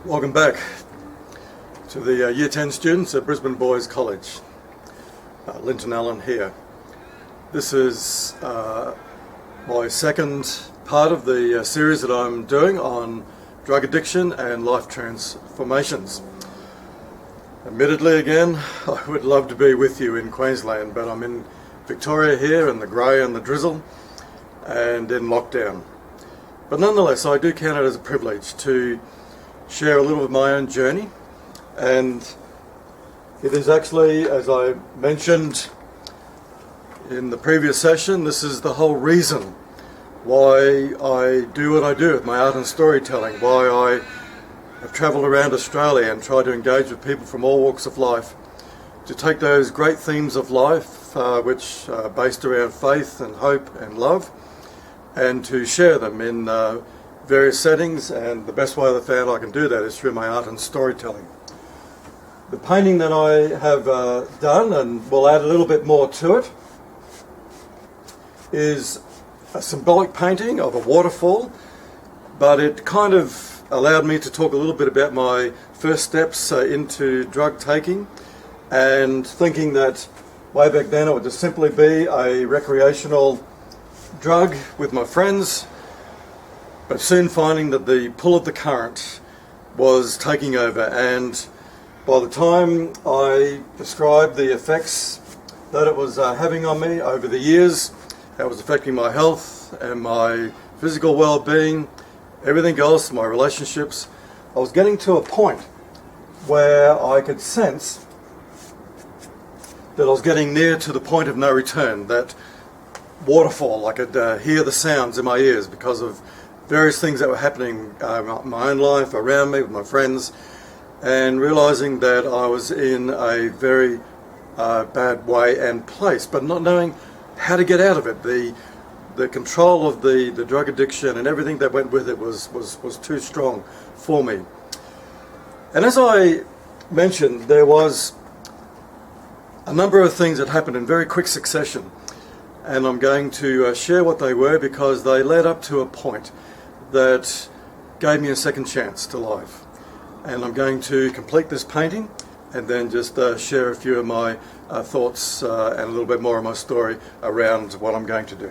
Welcome back to the Year 10 students at Brisbane Boys College. Lynton here. This is my second part of the series that I'm doing on drug addiction and life transformations. Admittedly, again, I would love to be with you in Queensland, but I'm in Victoria here in the grey and the drizzle and in lockdown. But nonetheless, I do count it as a privilege to share a little of my own journey, and it is actually, as I mentioned in the previous session, this is the whole reason why I do what I do with my art and storytelling, why I have travelled around Australia and tried to engage with people from all walks of life, to take those great themes of life, which are based around faith and hope and love, and to share them in various settings, and the best way I found I can do that is through my art and storytelling. The painting that I have done, and we'll add a little bit more to it, is a symbolic painting of a waterfall, but it kind of allowed me to talk a little bit about my first steps into drug taking, and thinking that way back then it would just simply be a recreational drug with my friends, but soon finding that the pull of the current was taking over, and by the time I described the effects that it was having on me over the years, that was affecting my health and my physical well-being, everything else, my relationships, I was getting to a point where I could sense that I was getting near to the point of no return, that waterfall. I could hear the sounds in my ears because of various things that were happening in my own life, around me, with my friends, and realising that I was in a very bad way and place, but not knowing how to get out of it. The control of the drug addiction and everything that went with it was too strong for me. And as I mentioned, there was a number of things that happened in very quick succession, and I'm going to share what they were because they led up to a point that gave me a second chance to life. And I'm going to complete this painting and then just share a few of my thoughts and a little bit more of my story around what I'm going to do.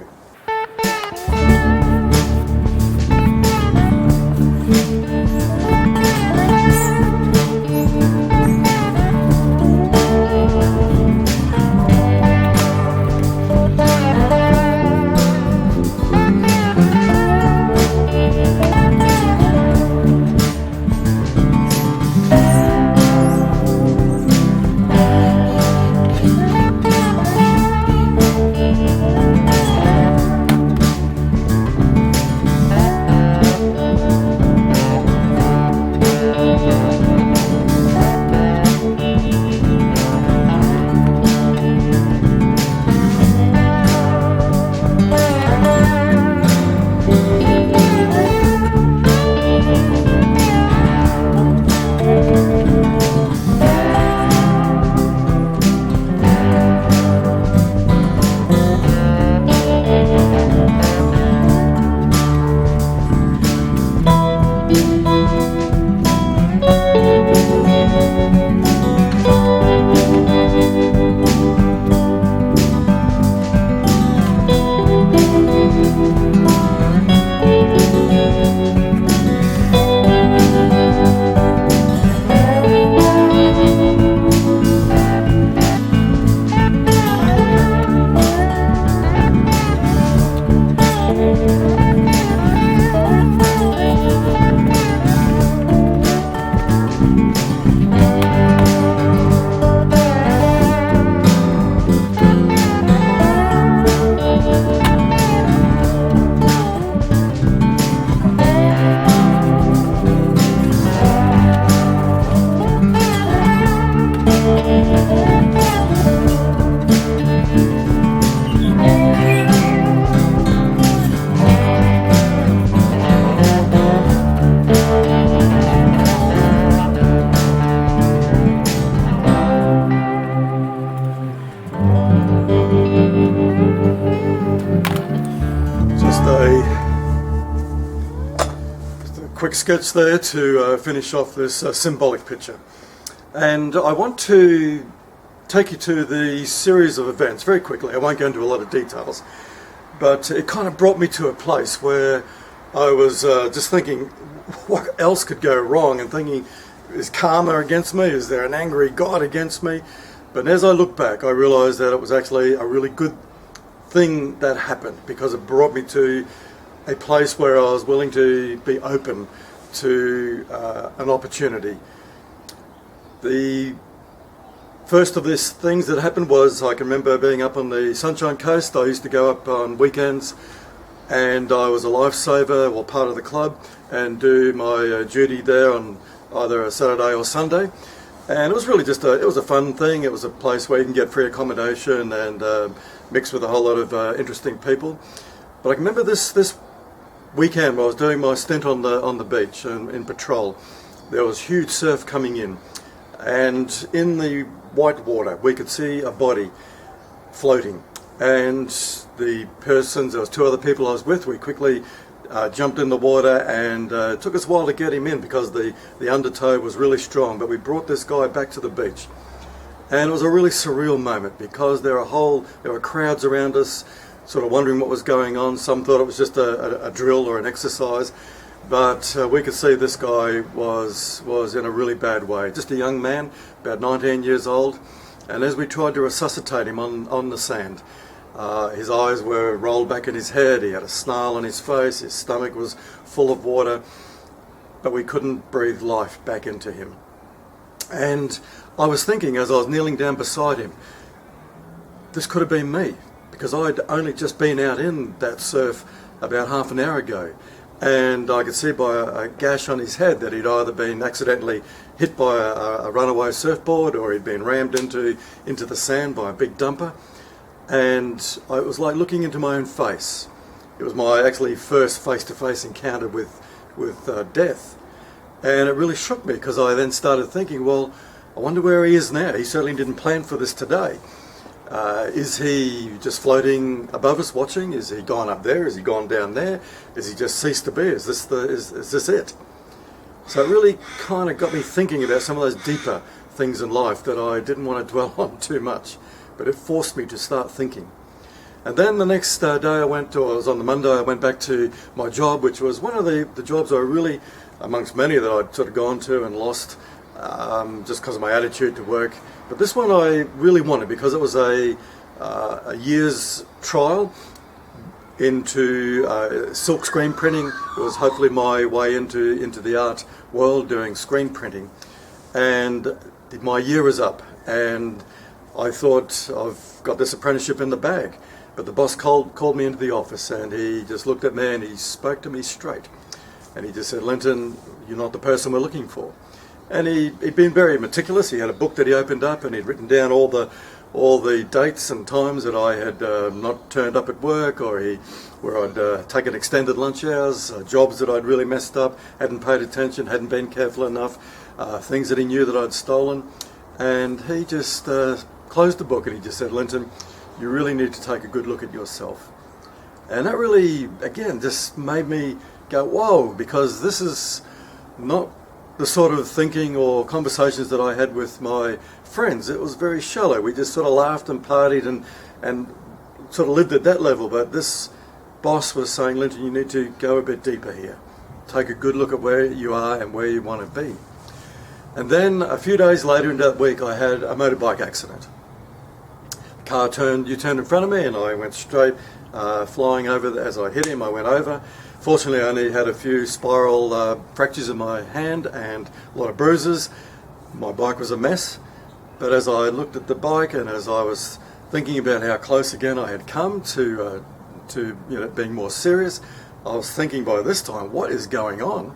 quick sketch there to finish off this symbolic picture. And I want to take you to the series of events very quickly. I won't go into a lot of details, but it kind of brought me to a place where I was just thinking, what else could go wrong? And thinking, is karma against me? Is there an angry God against me? But as I look back, I realised that it was actually a really good thing that happened, because it brought me to a place where I was willing to be open to an opportunity. The first of these things that happened was, I can remember being up on the Sunshine Coast. I used to go up on weekends, and I was a lifesaver, or part of the club, and do my duty there on either a Saturday or Sunday. And it was really just it was a fun thing. It was a place where you can get free accommodation and mix with a whole lot of interesting people. But I can remember this weekend when I was doing my stint on the beach and in patrol, there was huge surf coming in, and in the white water we could see a body floating, and the persons, there was two other people I was with, we quickly jumped in the water, and it took us a while to get him in because the undertow was really strong, but we brought this guy back to the beach. And it was a really surreal moment, because there were crowds around us sort of wondering what was going on. Some thought it was just a drill or an exercise, but we could see this guy was in a really bad way. Just a young man, about 19 years old, and as we tried to resuscitate him on the sand, his eyes were rolled back in his head, he had a snarl on his face, his stomach was full of water, but we couldn't breathe life back into him. And I was thinking, as I was kneeling down beside him, this could have been me, because I'd only just been out in that surf about half an hour ago, and I could see by a gash on his head that he'd either been accidentally hit by a runaway surfboard, or he'd been rammed into the sand by a big dumper. And it was like looking into my own face. It was my actually first face-to-face encounter with death, and it really shook me, because I then started thinking, well, I wonder where he is now. He certainly didn't plan for this today. Is he just floating above us watching? Is he gone up there? Is he gone down there? Is he just ceased to be? Is this it? So it really kind of got me thinking about some of those deeper things in life that I didn't want to dwell on too much, but it forced me to start thinking. And then the next day it was on the Monday, I went back to my job, which was one of the jobs I really, amongst many that I'd sort of gone to and lost, just because of my attitude to work. But this one I really wanted, because it was a year's trial into silk screen printing. It was hopefully my way into the art world, doing screen printing. And my year was up, and I thought, I've got this apprenticeship in the bag. But the boss called me into the office, and he just looked at me and he spoke to me straight. And he just said, "Lynton, you're not the person we're looking for." And he'd been very meticulous. He had a book that he opened up, and he'd written down all the dates and times that I had not turned up at work, or where I'd taken extended lunch hours, jobs that I'd really messed up, hadn't paid attention, hadn't been careful enough, things that he knew that I'd stolen. And he just closed the book, and he just said, "Lynton, you really need to take a good look at yourself." And that really, again, just made me go, whoa, because this is not the sort of thinking or conversations that I had with my friends. It was very shallow. We just sort of laughed and partied and sort of lived at that level. But this boss was saying, "Lynton, you need to go a bit deeper here. Take a good look at where you are and where you want to be." And then a few days later in that week, I had a motorbike accident. The car turned in front of me, and I went straight flying over. As I hit him, I went over. Fortunately, I only had a few spiral fractures in my hand and a lot of bruises. My bike was a mess. But as I looked at the bike, and as I was thinking about how close again I had come to being more serious, I was thinking by this time, what is going on?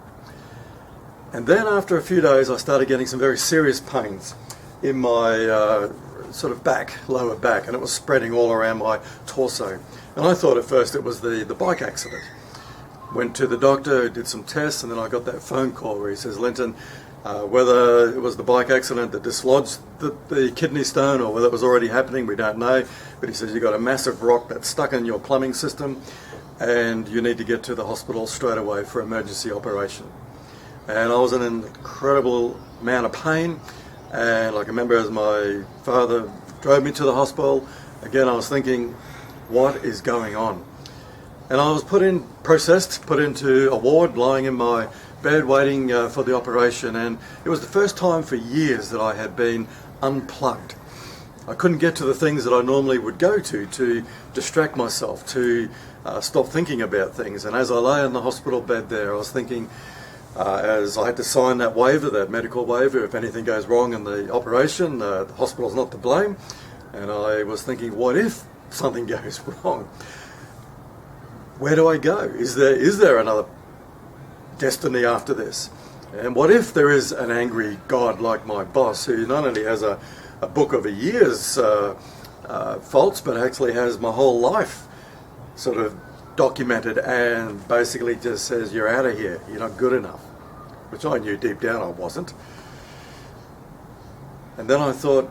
And then after a few days, I started getting some very serious pains in my sort of lower back, and it was spreading all around my torso. And I thought at first it was the bike accident. Went to the doctor, did some tests, and then I got that phone call where he says, "Lynton, whether it was the bike accident that dislodged the kidney stone or whether it was already happening, we don't know. But he says, you've got a massive rock that's stuck in your plumbing system, and you need to get to the hospital straight away for emergency operation." and I was in an incredible amount of pain. And I can remember as my father drove me to the hospital, again I was thinking, what is going on? And I was put into a ward, lying in my bed waiting for the operation, and it was the first time for years that I had been unplugged. I couldn't get to the things that I normally would go to distract myself, to stop thinking about things. And as I lay in the hospital bed there, I was thinking, as I had to sign that waiver, that medical waiver, if anything goes wrong in the operation, the hospital's not to blame. And I was thinking, what if something goes wrong? Where do I go? Is there another destiny after this? And what if there is an angry God like my boss, who not only has a book of a year's faults, but actually has my whole life sort of documented, and basically just says, you're out of here, you're not good enough, which I knew deep down I wasn't. And then I thought,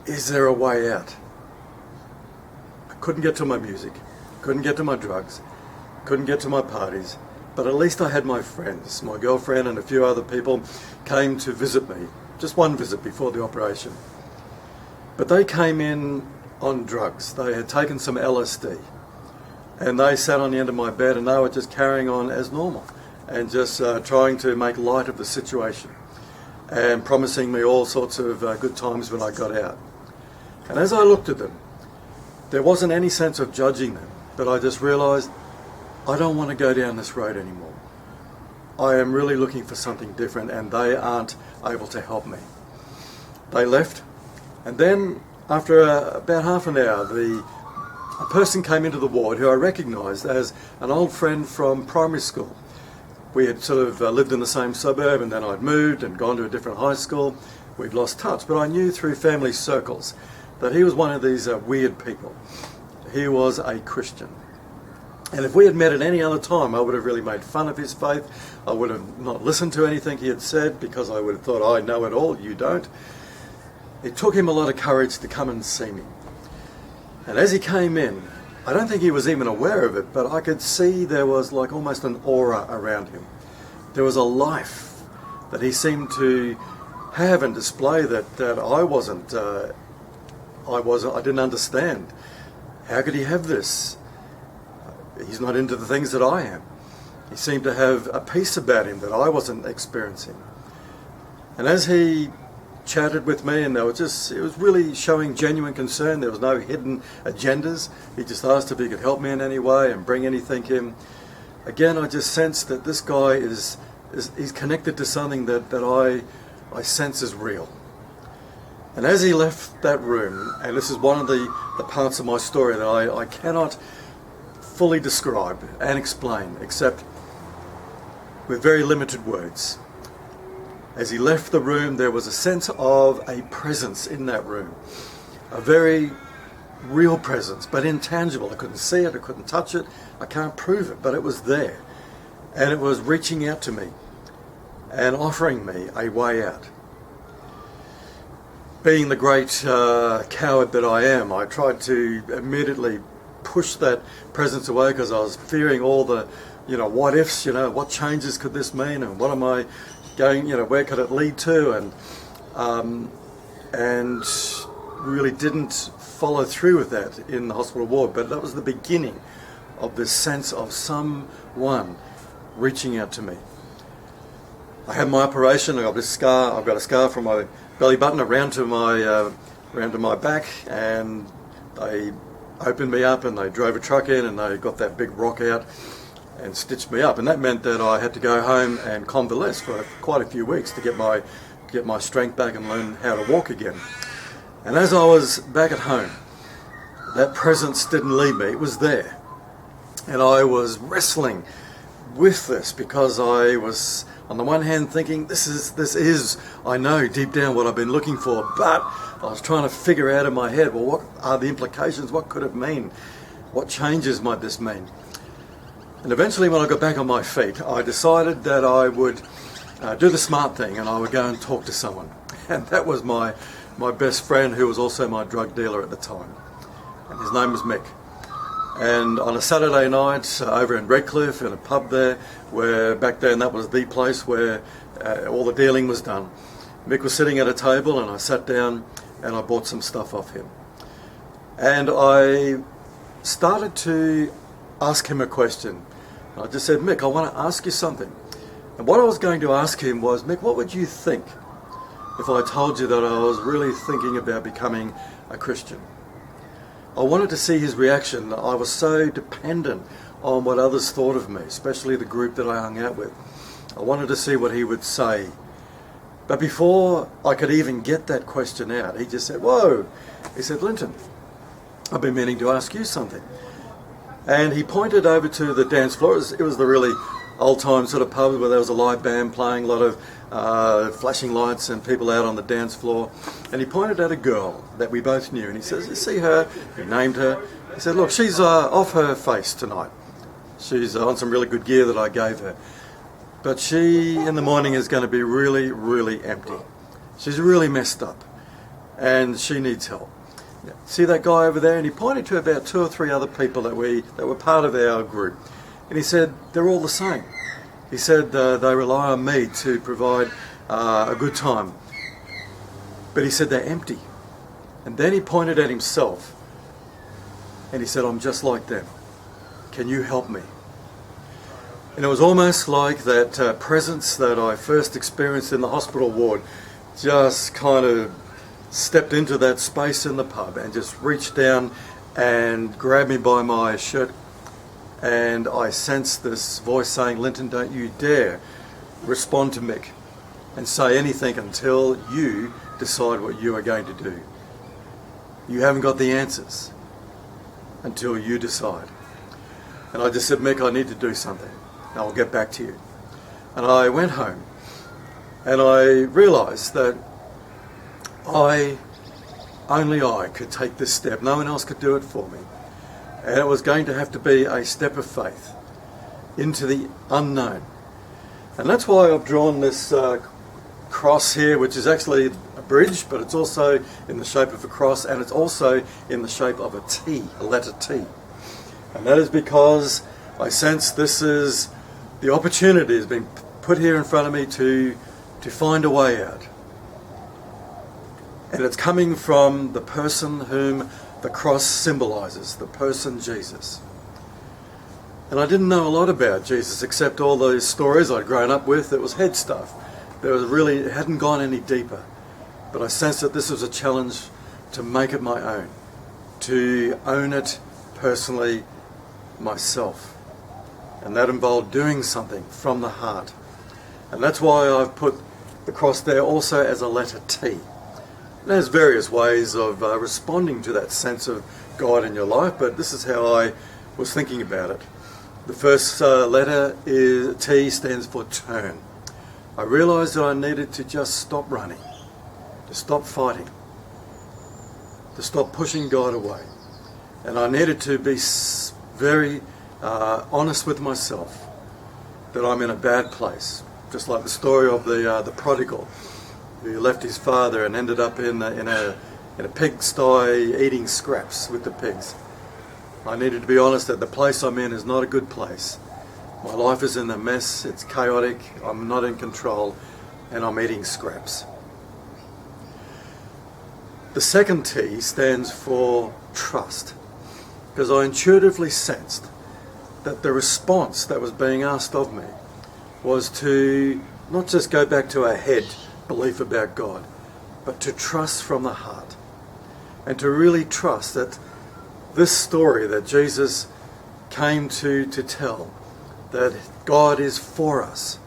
is there a way out? I couldn't get to my music, couldn't get to my drugs, couldn't get to my parties, but at least I had my friends. My girlfriend and a few other people came to visit me, just one visit before the operation. But they came in on drugs. They had taken some LSD, and they sat on the end of my bed, and they were just carrying on as normal and just trying to make light of the situation and promising me all sorts of good times when I got out. And as I looked at them, there wasn't any sense of judging them, but I just realised I don't want to go down this road anymore. I am really looking for something different, and they aren't able to help me. They left, and then after about half an hour, a person came into the ward who I recognised as an old friend from primary school. We had sort of lived in the same suburb, and then I'd moved and gone to a different high school. We'd lost touch, but I knew through family circles that he was one of these weird people. He was a Christian. And if we had met at any other time, I would have really made fun of his faith. I would have not listened to anything he had said, because I would have thought, I know it all, you don't. It took him a lot of courage to come and see me. And as he came in, I don't think he was even aware of it, but I could see there was like almost an aura around him. There was a life that he seemed to have and display that I didn't understand. How could he have this? He's not into the things that I am. He seemed to have a peace about him that I wasn't experiencing. And as he chatted with me, and it was really showing genuine concern. There was no hidden agendas. He just asked if he could help me in any way and bring anything in. Again, I just sensed that this guy he's connected to something that I sense is real. And as he left that room, and this is one of the parts of my story that I cannot fully describe and explain, except with very limited words. As he left the room, there was a sense of a presence in that room, a very real presence, but intangible. I couldn't see it, I couldn't touch it, I can't prove it, but it was there. And it was reaching out to me and offering me a way out. Being the great coward that I am, I tried to immediately push that presence away, because I was fearing all the, what ifs, what changes could this mean, and what am I going, where could it lead to, and really didn't follow through with that in the hospital ward. But that was the beginning of this sense of someone reaching out to me. I had my operation. I got this scar. I've got a scar from my belly button around to my back, and they opened me up and they drove a truck in and they got that big rock out and stitched me up, and that meant that I had to go home and convalesce for quite a few weeks to get my strength back and learn how to walk again. And as I was back at home, that presence didn't leave me. It was there, and I was wrestling with this, because I was on the one hand thinking, this is I know deep down what I've been looking for, but I was trying to figure out in my head, well, what are the implications? What could it mean? What changes might this mean? And eventually, when I got back on my feet, I decided that I would do the smart thing, and I would go and talk to someone. And that was my best friend, who was also my drug dealer at the time. And his name was Mick. And on a Saturday night over in Redcliffe, in a pub there, where back then that was the place where all the dealing was done, Mick was sitting at a table, and I sat down and I bought some stuff off him. And I started to ask him a question. I just said, Mick, I want to ask you something. And what I was going to ask him was, Mick, what would you think if I told you that I was really thinking about becoming a Christian? I wanted to see his reaction. I was so dependent on what others thought of me, especially the group that I hung out with. I wanted to see what he would say. But before I could even get that question out, he just said, whoa. He said, Lynton, I've been meaning to ask you something. And he pointed over to the dance floor. It was the really old-time sort of pub where there was a live band playing, a lot of flashing lights and people out on the dance floor. And he pointed at a girl that we both knew. And he says, you see her? He named her. He said, look, she's off her face tonight. She's on some really good gear that I gave her. But she, in the morning, is going to be really, really empty. She's really messed up. And she needs help. See that guy over there? And he pointed to about 2 or 3 other people that were part of our group. And he said, they're all the same. He said they rely on me to provide a good time. But he said they're empty. And then he pointed at himself. And he said, I'm just like them. Can you help me? And it was almost like that presence that I first experienced in the hospital ward just kind of stepped into that space in the pub and just reached down and grabbed me by my shirt. And I sensed this voice saying, Lynton, don't you dare respond to Mick and say anything until you decide what you are going to do. You haven't got the answers until you decide. And I just said, Mick, I need to do something. I'll get back to you. And I went home and I realised that only I could take this step. No one else could do it for me. And it was going to have to be a step of faith into the unknown. And that's why I've drawn this cross here, which is actually a bridge, but it's also in the shape of a cross, and it's also in the shape of a T, a letter T. And that is because I sense this is the opportunity has been put here in front of me to find a way out. And it's coming from the person whom the cross symbolises, the person Jesus. And I didn't know a lot about Jesus except all those stories I'd grown up with. It was head stuff. It hadn't gone any deeper. But I sensed that this was a challenge to make it my own, to own it personally myself. And that involved doing something from the heart. And that's why I've put the cross there also as a letter T. And there's various ways of responding to that sense of God in your life, but this is how I was thinking about it. The first letter is T, stands for turn. I realised that I needed to just stop running, to stop fighting, to stop pushing God away. And I needed to be very honest with myself that I'm in a bad place. Just like the story of the prodigal who left his father and ended up in a pigsty eating scraps with the pigs. I needed to be honest that the place I'm in is not a good place. My life is in a mess, it's chaotic, I'm not in control, and I'm eating scraps. The second T stands for trust, because I intuitively sensed that the response that was being asked of me was to not just go back to a head belief about God, but to trust from the heart, and to really trust that this story that Jesus came to tell, that God is for us,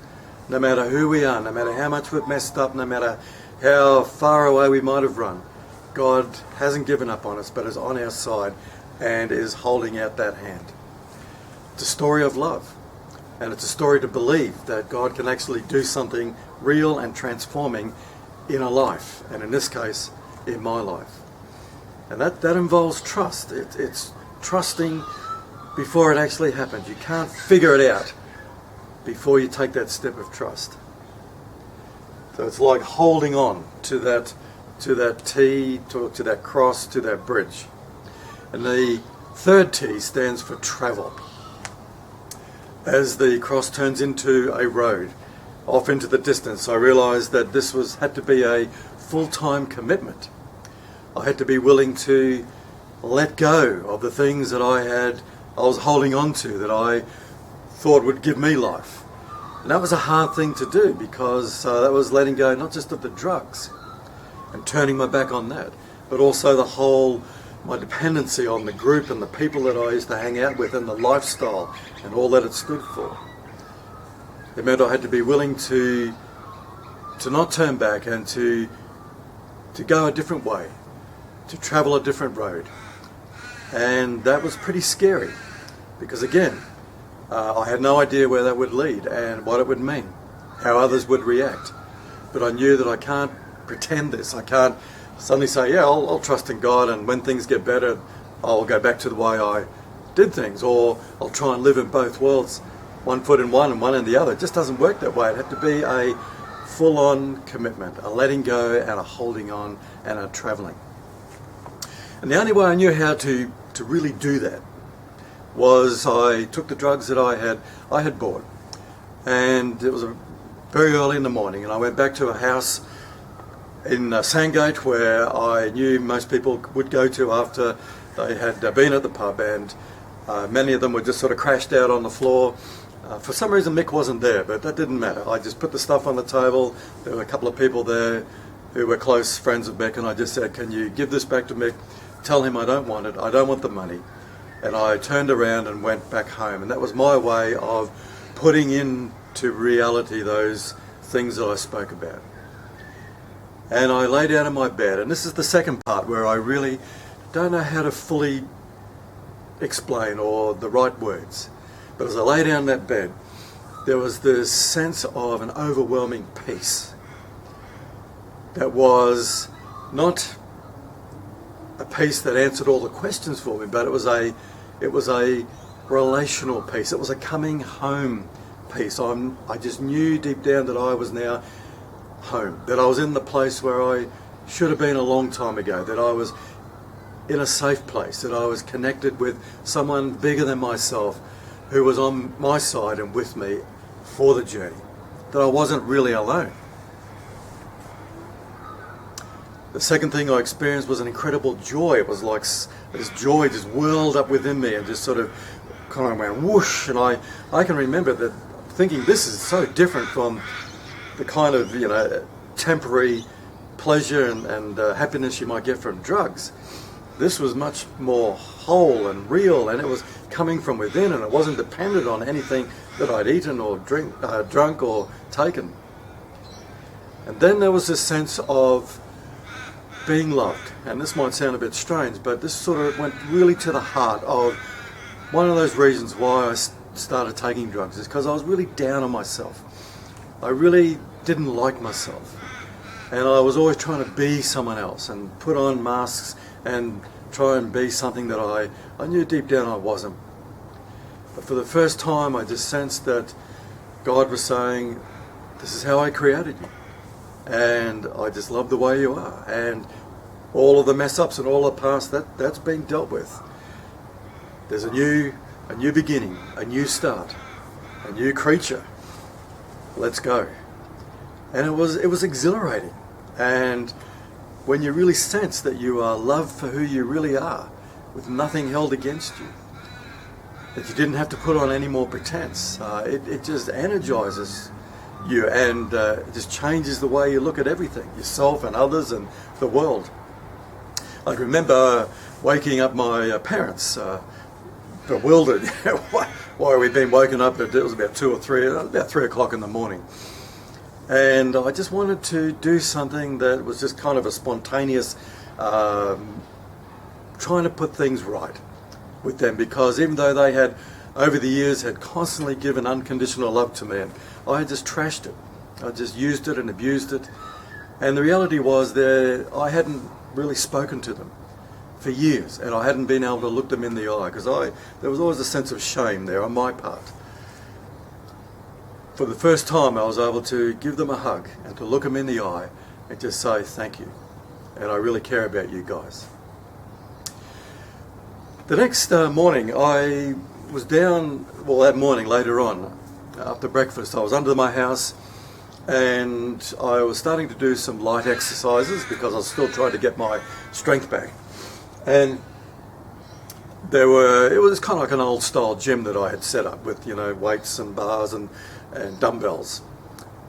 no matter who we are, no matter how much we've messed up, no matter how far away we might have run, God hasn't given up on us, but is on our side and is holding out that hand. It's a story of love, and it's a story to believe that God can actually do something real and transforming in a life, and in this case, in my life. And that involves trust. It's trusting before it actually happens. You can't figure it out before you take that step of trust. So it's like holding on to that T, to that cross, to that bridge. And the third T stands for travel. As the cross turns into a road off into the distance, I realised that this had to be a full-time commitment. I had to be willing to let go of the things that I was holding on to, that I thought would give me life. And that was a hard thing to do, because that was letting go not just of the drugs and turning my back on that, but also my dependency on the group and the people that I used to hang out with and the lifestyle and all that it stood for. It meant I had to be willing to not turn back and to go a different way, to travel a different road. And that was pretty scary, because again, I had no idea where that would lead and what it would mean, how others would react. But I knew that I can't pretend this. I can't suddenly say, yeah, I'll trust in God, and when things get better, I'll go back to the way I did things, or I'll try and live in both worlds, one foot in one and one in the other. It just doesn't work that way. It had to be a full-on commitment, a letting go and a holding on and a travelling. And the only way I knew how to really do that was I took the drugs that I had bought, and it was very early in the morning, and I went back to a house in Sandgate where I knew most people would go to after they had been at the pub, and many of them were just sort of crashed out on the floor. For some reason Mick wasn't there, but that didn't matter. I just put the stuff on the table. There were a couple of people there who were close friends of Mick, and I just said, can you give this back to Mick? Tell him I don't want it, I don't want the money. And I turned around and went back home, and that was my way of putting into reality those things that I spoke about. And I lay down in my bed, and this is the second part where I really don't know how to fully explain or the right words. But as I lay down in that bed, there was this sense of an overwhelming peace that was not a peace that answered all the questions for me, but it was a relational peace. It was a coming home peace. I just knew deep down that I was now home, that I was in the place where I should have been a long time ago, that I was in a safe place, that I was connected with someone bigger than myself who was on my side and with me for the journey, that I wasn't really alone. The second thing I experienced was an incredible joy. It was like this joy just whirled up within me and just sort of kind of went whoosh, and I can remember that thinking, this is so different from the kind of, temporary pleasure and happiness you might get from drugs. This was much more whole and real, and it was coming from within, and it wasn't dependent on anything that I'd eaten or drunk or taken. And then there was this sense of being loved, and this might sound a bit strange, but this sort of went really to the heart of one of those reasons why I started taking drugs, is because I was really down on myself. I really didn't like myself, and I was always trying to be someone else and put on masks and try and be something that I knew deep down I wasn't. But for the first time I just sensed that God was saying, this is how I created you, and I just love the way you are, and all of the mess ups and all the past, that's been dealt with. There's a new beginning, a new start, a new creature. Let's go. And it was exhilarating. And when you really sense that you are loved for who you really are, with nothing held against you, that you didn't have to put on any more pretense, it just energizes you, and it just changes the way you look at everything, yourself and others and the world. I remember waking up my parents, bewildered why we'd been woken up. It was about 3 o'clock in the morning, and I just wanted to do something that was just kind of a spontaneous trying to put things right with them, because even though they had over the years had constantly given unconditional love to me, and I had just trashed it, I just used it and abused it, and the reality was that I hadn't really spoken to them for years, and I hadn't been able to look them in the eye, because there was always a sense of shame there on my part. For the first time I was able to give them a hug and to look them in the eye and just say thank you, and I really care about you guys. The next morning I was down, well that morning later on, after breakfast I was under my house and I was starting to do some light exercises because I was still trying to get my strength back. And it was kind of like an old style gym that I had set up with, weights and bars and dumbbells.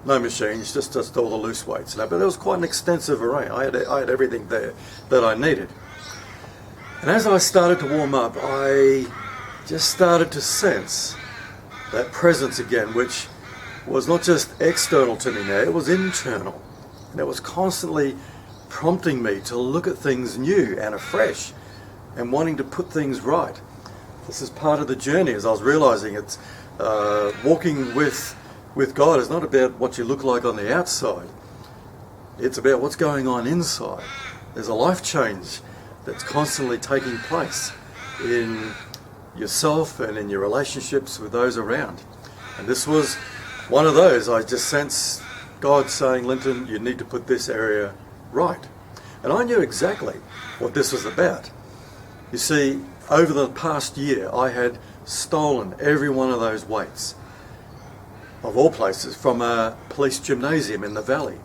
No machines, just all the loose weights. But there was quite an extensive array. I had everything there that I needed. And as I started to warm up, I just started to sense that presence again, which was not just external to me now, it was internal. And it was constantly prompting me to look at things new and afresh and wanting to put things right. This is part of the journey, as I was realizing it's walking with God is not about what you look like on the outside. It's about what's going on inside. There's a life change that's constantly taking place in yourself and in your relationships with those around. And this was one of those. I just sensed God saying, Lynton, you need to put this area right. And I knew exactly what this was about. You see, over the past year, I had stolen every one of those weights, of all places, from a police gymnasium in the valley.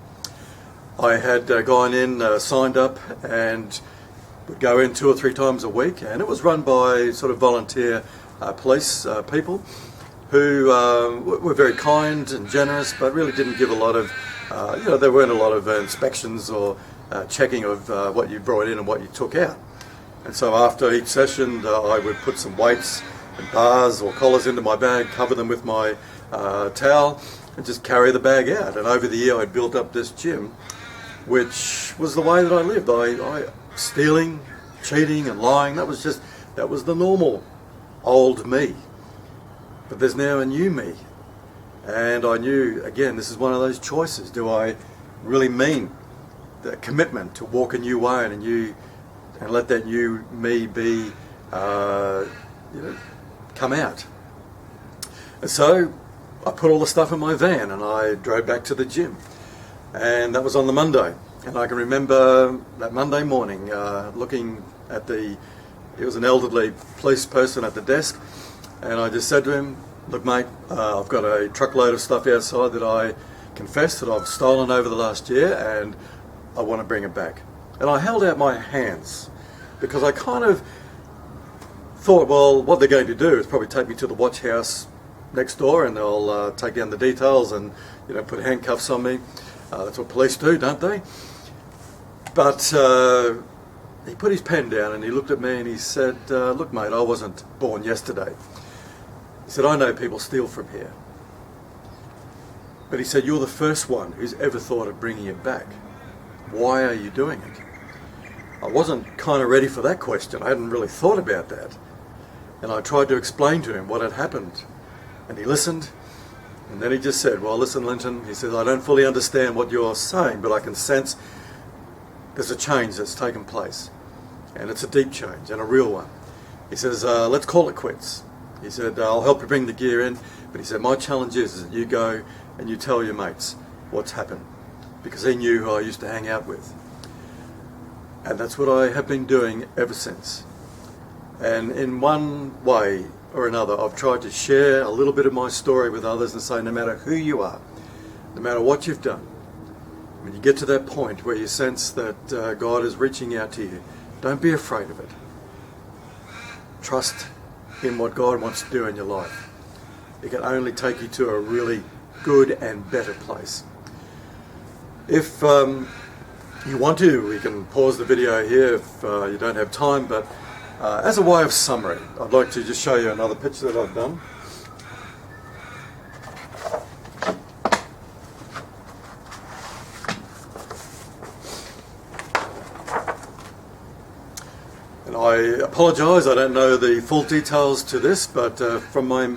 I had gone in, signed up, and would go in 2 or 3 times a week, and it was run by sort of volunteer police people who were very kind and generous, but really didn't give a lot of, there weren't a lot of inspections or checking of what you brought in and what you took out. And so after each session, I would put some weights and bars or collars into my bag, cover them with my towel, and just carry the bag out. And over the year, I built up this gym, which was the way that I lived. I stealing, cheating, and lying. That was the normal old me. But there's now a new me, and I knew again this is one of those choices. Do I really mean the commitment to walk a new way and let that new me be, come out? And so I put all the stuff in my van and I drove back to the gym, and that was on the Monday. And I can remember that Monday morning looking at it was an elderly police person at the desk, and I just said to him, look mate, I've got a truckload of stuff outside that I confess that I've stolen over the last year and I want to bring it back. And I held out my hands because I kind of thought, well, what they're going to do is probably take me to the watch house next door and they'll take down the details and put handcuffs on me. That's what police do, don't they? But he put his pen down and he looked at me and he said, look mate, I wasn't born yesterday. He said, I know people steal from here. But he said, you're the first one who's ever thought of bringing it back. Why are you doing it? I wasn't kind of ready for that question. I hadn't really thought about that. And I tried to explain to him what had happened. And he listened. And then he just said, well, listen, Lynton, he says, I don't fully understand what you're saying, but I can sense there's a change that's taken place. And it's a deep change and a real one. He says, let's call it quits. He said, I'll help you bring the gear in. But he said, my challenge is that you go and you tell your mates what's happened. Because he knew who I used to hang out with. And that's what I have been doing ever since. And in one way or another, I've tried to share a little bit of my story with others and say, no matter who you are, no matter what you've done, when you get to that point where you sense that God is reaching out to you, don't be afraid of it. Trust in what God wants to do in your life. It can only take you to a really good and better place. If you want to, we can pause the video here if you don't have time, but as a way of summary, I'd like to just show you another picture that I've done. And I apologise, I don't know the full details to this, but from my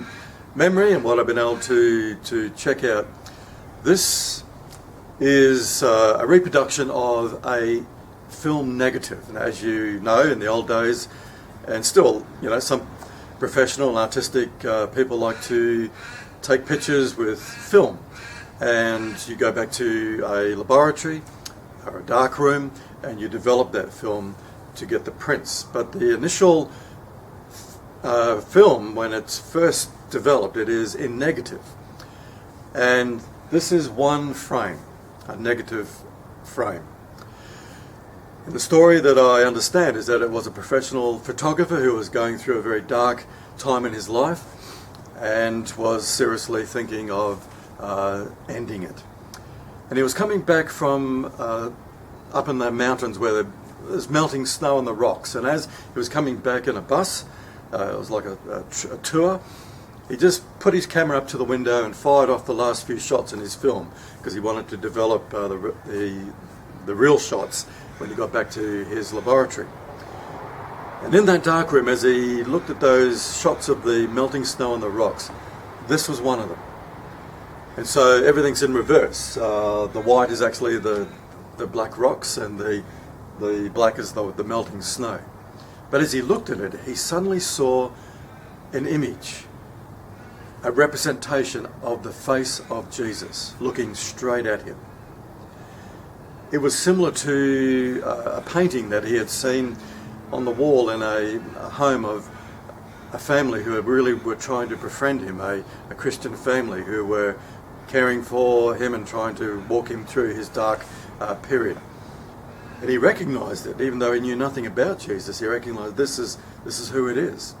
memory and what I've been able to check out, this is a reproduction of a film negative. And as you know, in the old days, and still, some professional and artistic people like to take pictures with film. And you go back to a laboratory or a dark room and you develop that film to get the prints. But the initial film, when it's first developed, it is in negative. And this is one frame, a negative frame. And the story that I understand is that it was a professional photographer who was going through a very dark time in his life and was seriously thinking of ending it. And he was coming back from up in the mountains where there's melting snow on the rocks, and as he was coming back in a bus, it was like a tour, he just put his camera up to the window and fired off the last few shots in his film because he wanted to develop the real shots when he got back to his laboratory. And in that dark room, as he looked at those shots of the melting snow on the rocks, this was one of them. And so everything's in reverse. The white is actually the black rocks, and the black is the melting snow. But as he looked at it, he suddenly saw an image, a representation of the face of Jesus looking straight at him. It was similar to a painting that he had seen on the wall in a home of a family who really were trying to befriend him, a Christian family who were caring for him and trying to walk him through his dark period. And he recognised it, even though he knew nothing about Jesus. He recognised this is who it is.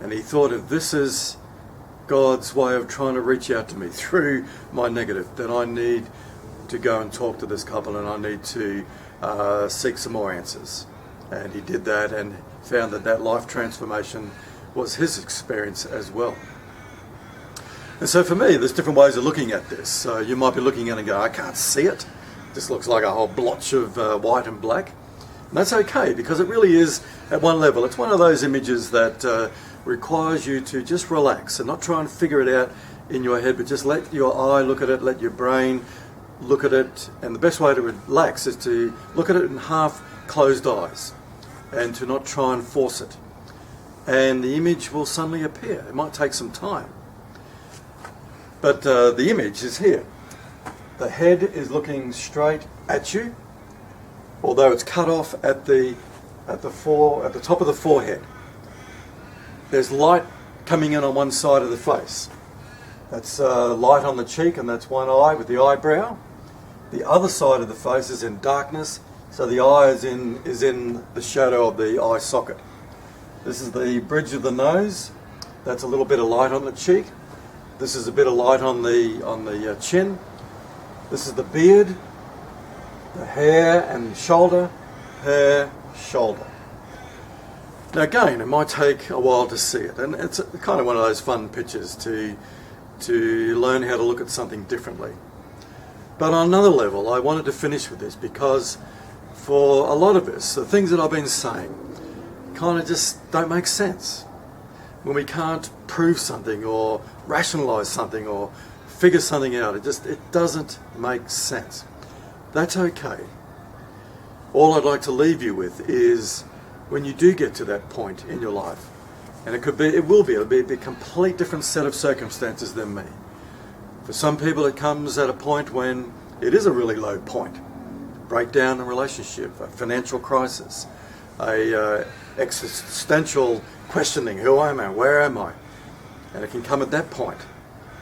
And he thought, if this is God's way of trying to reach out to me through my negative, then I need to go and talk to this couple, and I need to seek some more answers. And he did that and found that life transformation was his experience as well. And so for me, there's different ways of looking at this. So you might be looking at it and go, I can't see it. This looks like a whole blotch of white and black. And that's okay, because it really is, at one level, it's one of those images that requires you to just relax and not try and figure it out in your head, but just let your eye look at it, let your brain look at it. And the best way to relax is to look at it in half closed eyes and to not try and force it. And the image will suddenly appear. It might take some time. But the image is here. The head is looking straight at you, although it's cut off at the top of the forehead. There's light coming in on one side of the face. That's light on the cheek, and that's one eye with the eyebrow. The other side of the face is in darkness, so the eye is in the shadow of the eye socket. This is the bridge of the nose. That's a little bit of light on the cheek. This is a bit of light on the chin. This is the beard, the hair and shoulder, hair, shoulder. Now again, it might take a while to see it, and it's kind of one of those fun pictures to learn how to look at something differently. But on another level, I wanted to finish with this because for a lot of us, the things that I've been saying kind of just don't make sense. When we can't prove something or rationalise something or figure something out, it doesn't make sense. That's okay. All I'd like to leave you with is, when you do get to that point in your life, and it'll be a complete different set of circumstances than me. For some people it comes at a point when it is a really low point. Breakdown in relationship, a financial crisis, a existential questioning, who am I, where am I? And it can come at that point.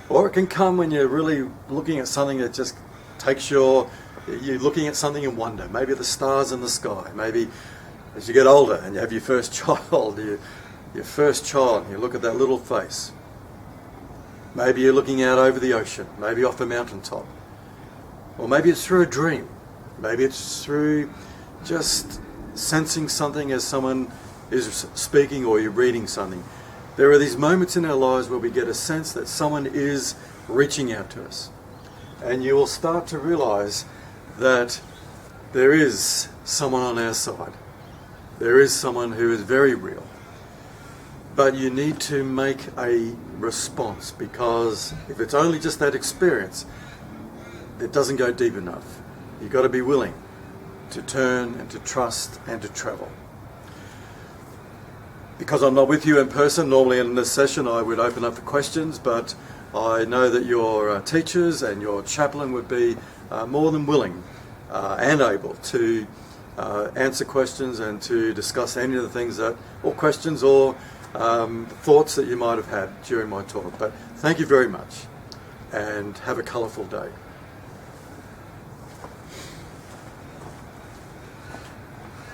Or it can come when you're really looking at something that just takes you're looking at something in wonder. Maybe the stars in the sky, maybe as you get older and you have your first child, and you look at that little face. Maybe you're looking out over the ocean, maybe off a mountaintop. Or maybe it's through a dream. Maybe it's through just sensing something as someone is speaking or you're reading something. There are these moments in our lives where we get a sense that someone is reaching out to us. And you will start to realise that there is someone on our side. There is someone who is very real. But you need to make a response, because if it's only just that experience, it doesn't go deep enough. You've got to be willing to turn and to trust and to travel. Because I'm not with you in person, normally in this session I would open up for questions, but I know that your teachers and your chaplain would be more than willing and able to answer questions and to discuss any of the things or questions or thoughts that you might have had during my talk. But thank you very much, and have a colourful day.